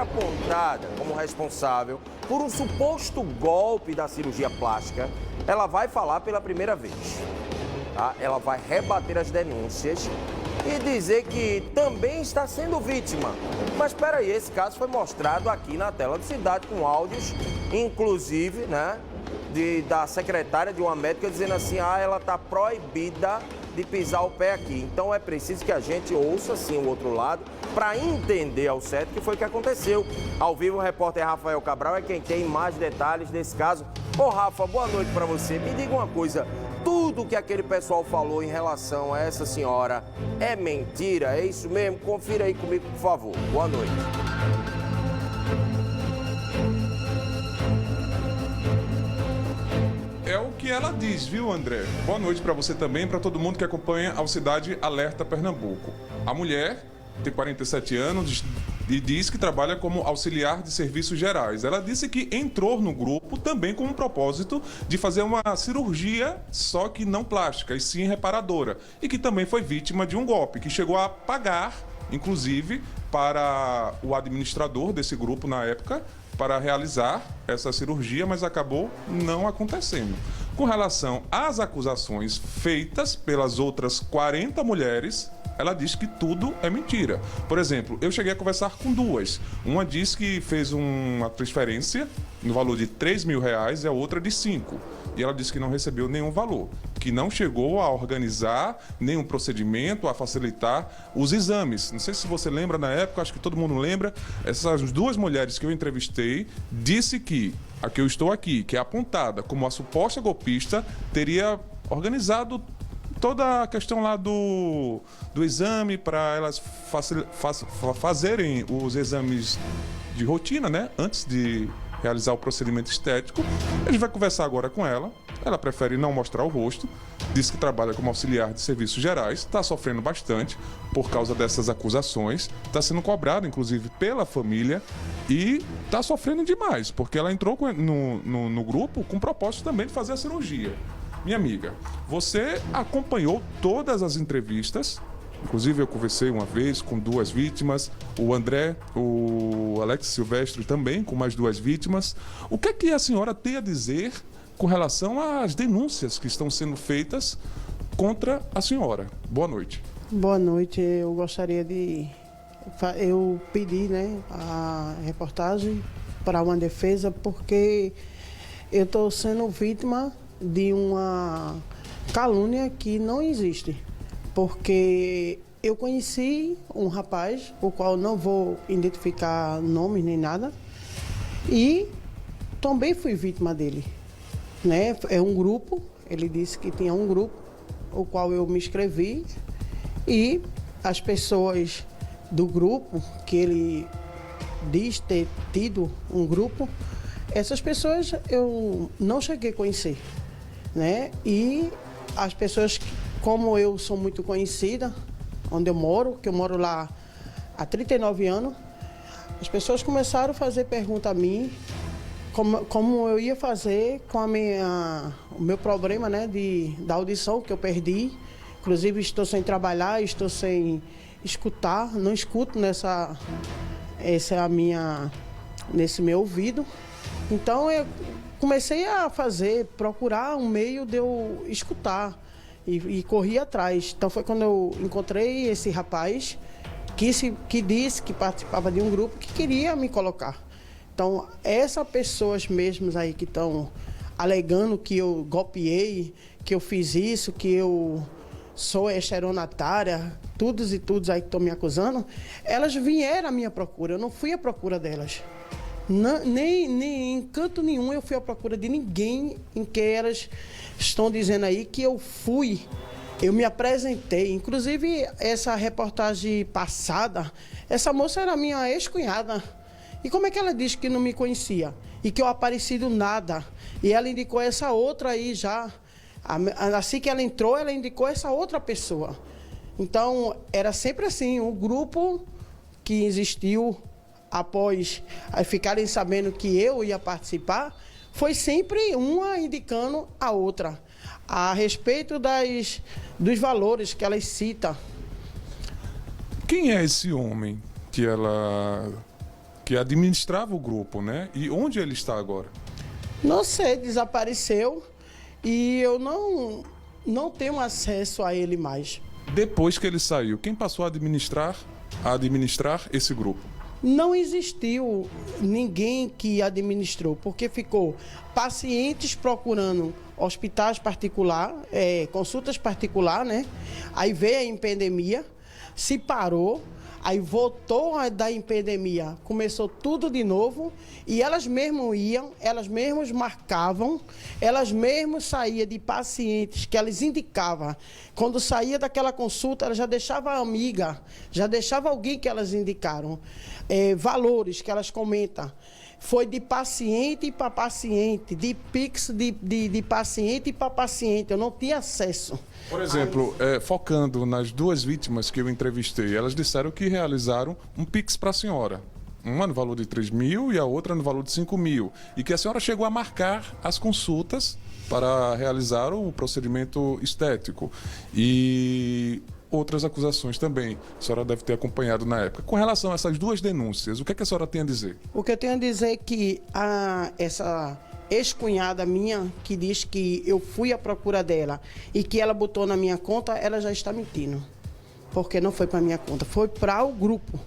apontada como responsável por um suposto golpe da cirurgia plástica, ela vai falar pela primeira vez. Tá? Ela vai rebater as denúncias e dizer que também está sendo vítima. Mas espera aí, esse caso foi mostrado aqui na tela do Cidade com áudios, inclusive, né, da secretária de uma médica dizendo assim, ela está proibida de pisar o pé aqui. Então é preciso que a gente ouça sim o outro lado para entender ao certo o que foi que aconteceu. Ao vivo, o repórter Rafael Cabral é quem tem mais detalhes desse caso. Ô Rafa, boa noite para você. Me diga uma coisa, tudo que aquele pessoal falou em relação a essa senhora é mentira? É isso mesmo? Confira aí comigo, por favor. Boa noite. É o que ela diz, viu, André? Boa noite para você também, para todo mundo que acompanha a Cidade Alerta Pernambuco. A mulher tem 47 anos e diz que trabalha como auxiliar de serviços gerais. Ela disse que entrou no grupo também com o propósito de fazer uma cirurgia, só que não plástica, e sim reparadora. E que também foi vítima de um golpe, que chegou a pagar, inclusive, para o administrador desse grupo na época, para realizar essa cirurgia, mas acabou não acontecendo. Com relação às acusações feitas pelas outras 40 mulheres, ela diz que tudo é mentira. Por exemplo, eu cheguei a conversar com duas. Uma diz que fez uma transferência no valor de R$3.000 e a outra de 5. E ela disse que não recebeu nenhum valor, que não chegou a organizar nenhum procedimento, a facilitar os exames. Não sei se você lembra na época, acho que todo mundo lembra, essas duas mulheres que eu entrevistei, disse que a que eu estou aqui, que é apontada como a suposta golpista, teria organizado toda a questão lá do exame para elas fazerem os exames de rotina, né? Antes de realizar o procedimento estético. A gente vai conversar agora com ela. Ela prefere não mostrar o rosto. Diz que trabalha como auxiliar de serviços gerais. Está sofrendo bastante por causa dessas acusações. Está sendo cobrada, inclusive, pela família. E está sofrendo demais, porque ela entrou no grupo com o propósito também de fazer a cirurgia. Minha amiga, você acompanhou todas as entrevistas, inclusive eu conversei uma vez com duas vítimas, o André, o Alex Silvestre também, com mais duas vítimas. O que é que a senhora tem a dizer com relação às denúncias que estão sendo feitas contra a senhora? Boa noite. Boa noite, eu gostaria de... Eu pedi, né, a reportagem para uma defesa porque eu estou sendo vítima de uma calúnia que não existe, porque eu conheci um rapaz, o qual não vou identificar nome nem nada, e também fui vítima dele, né? É um grupo, ele disse que tinha um grupo, o qual eu me inscrevi, e as pessoas do grupo, que ele diz ter tido um grupo, essas pessoas eu não cheguei a conhecer, né? E as pessoas, como eu sou muito conhecida, onde eu moro, que eu moro lá há 39 anos, as pessoas começaram a fazer pergunta a mim, como eu ia fazer com o meu problema, né, da audição que eu perdi. Inclusive estou sem trabalhar, estou sem escutar, não escuto nesse meu ouvido. Então eu comecei a procurar um meio de eu escutar e corri atrás. Então foi quando eu encontrei esse rapaz que disse que participava de um grupo que queria me colocar. Então essas pessoas mesmas aí que estão alegando que eu golpeei, que eu fiz isso, que eu sou estelionatária, todos aí que estão me acusando, elas vieram à minha procura, eu não fui à procura delas. Nem em canto nenhum eu fui à procura de ninguém em que elas estão dizendo aí que eu fui. Eu me apresentei. Inclusive, essa reportagem passada, essa moça era minha ex-cunhada. E como é que ela disse que não me conhecia? E que eu apareci do nada? E ela indicou essa outra aí já. Assim que ela entrou, ela indicou essa outra pessoa. Então, era sempre assim, um grupo que existiu após ficarem sabendo que eu ia participar, foi sempre uma indicando a outra, a respeito dos valores que elas citam. Quem é esse homem que que administrava o grupo, né? E onde ele está agora? Não sei, desapareceu e eu não tenho acesso a ele mais. Depois que ele saiu, quem passou a administrar esse grupo? Não existiu ninguém que administrou, porque ficou pacientes procurando hospitais particulares, consultas particulares, né? Aí veio a pandemia, se parou, aí voltou a dar pandemia, começou tudo de novo e elas mesmas iam, elas mesmas marcavam, elas mesmas saíam de pacientes que elas indicavam. Quando saía daquela consulta, ela já deixava a amiga, já deixava alguém que elas indicaram. Valores que elas comentam. Foi de paciente para paciente, de Pix de paciente para paciente. Eu não tinha acesso. Por exemplo, focando nas duas vítimas que eu entrevistei, elas disseram que realizaram um Pix para a senhora. Uma no valor de 3 mil e a outra no valor de 5 mil. E que a senhora chegou a marcar as consultas para realizar o procedimento estético. E outras acusações também. A senhora deve ter acompanhado na época. Com relação a essas duas denúncias, o que é que a senhora tem a dizer? O que eu tenho a dizer é que essa ex-cunhada minha, que diz que eu fui à procura dela e que ela botou na minha conta, ela já está mentindo. Porque não foi para minha conta, foi para o grupo.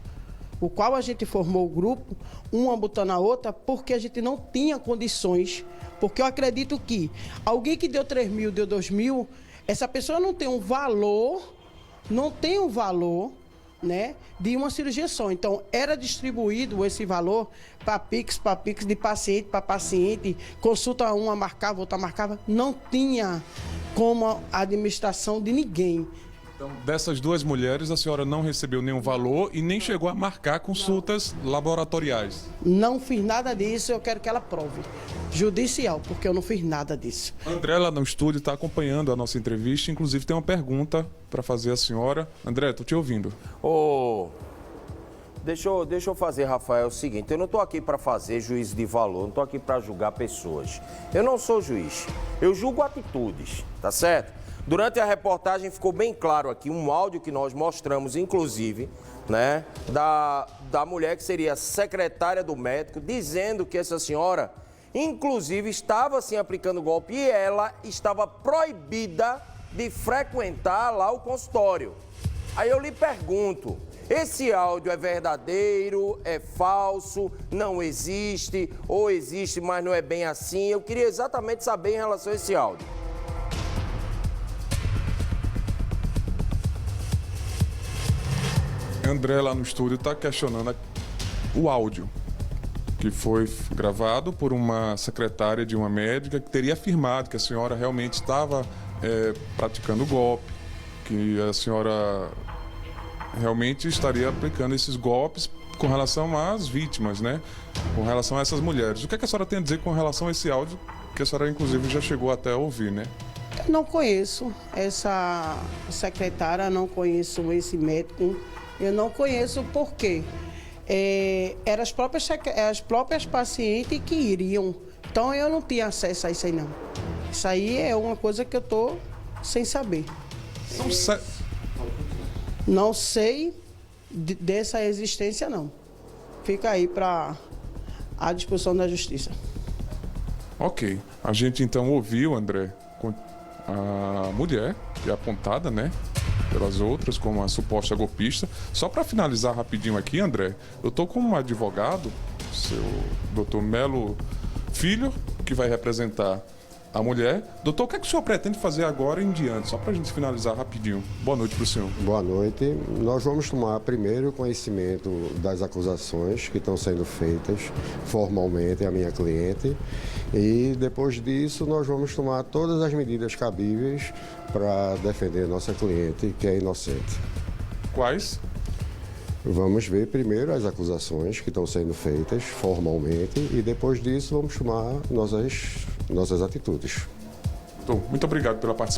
O qual a gente formou o grupo, uma botando a outra, porque a gente não tinha condições. Porque eu acredito que alguém que deu 3 mil, deu 2 mil, essa pessoa não tem um valor, né, de uma cirurgia só. Então, era distribuído esse valor para Pix, de paciente para paciente, consulta uma marcava, outra marcava, não tinha como a administração de ninguém. Então, dessas duas mulheres, a senhora não recebeu nenhum valor e nem chegou a marcar consultas laboratoriais? Não fiz nada disso, eu quero que ela prove. Judicial, porque eu não fiz nada disso. André, lá no estúdio, está acompanhando a nossa entrevista, inclusive tem uma pergunta para fazer à senhora. André, estou te ouvindo. Deixa eu fazer, Rafael, o seguinte, eu não estou aqui para fazer juízo de valor, não estou aqui para julgar pessoas. Eu não sou juiz, eu julgo atitudes, tá certo? Durante a reportagem ficou bem claro aqui um áudio que nós mostramos, inclusive, né, da mulher que seria secretária do médico, dizendo que essa senhora, inclusive, estava sim aplicando golpe e ela estava proibida de frequentar lá o consultório. Aí eu lhe pergunto, esse áudio é verdadeiro, é falso, não existe, ou existe, mas não é bem assim? Eu queria exatamente saber em relação a esse áudio. André, lá no estúdio, está questionando o áudio que foi gravado por uma secretária de uma médica que teria afirmado que a senhora realmente estava praticando golpe, que a senhora realmente estaria aplicando esses golpes com relação às vítimas, né? Com relação a essas mulheres. O que é que a senhora tem a dizer com relação a esse áudio que a senhora, inclusive, já chegou até a ouvir, né? Eu não conheço essa secretária, não conheço esse médico. Eu não conheço porque eram as próprias pacientes que iriam. Então eu não tinha acesso a isso aí não. Isso aí é uma coisa que eu estou sem saber. Não sei dessa existência não. Fica aí para a disposição da justiça. Ok. A gente então ouviu, André, a mulher que é apontada, né, pelas outras como a suposta golpista. Só para finalizar rapidinho aqui, André, eu estou com um advogado, seu Dr. Melo Filho, que vai representar a mulher. Doutor, o que é que o senhor pretende fazer agora em diante? Só para a gente finalizar rapidinho. Boa noite para o senhor. Boa noite. Nós vamos tomar primeiro conhecimento das acusações que estão sendo feitas formalmente à minha cliente e depois disso nós vamos tomar todas as medidas cabíveis para defender nossa cliente, que é inocente. Quais? Vamos ver primeiro as acusações que estão sendo feitas formalmente e depois disso vamos tomar nossas atitudes. Muito obrigado pela participação.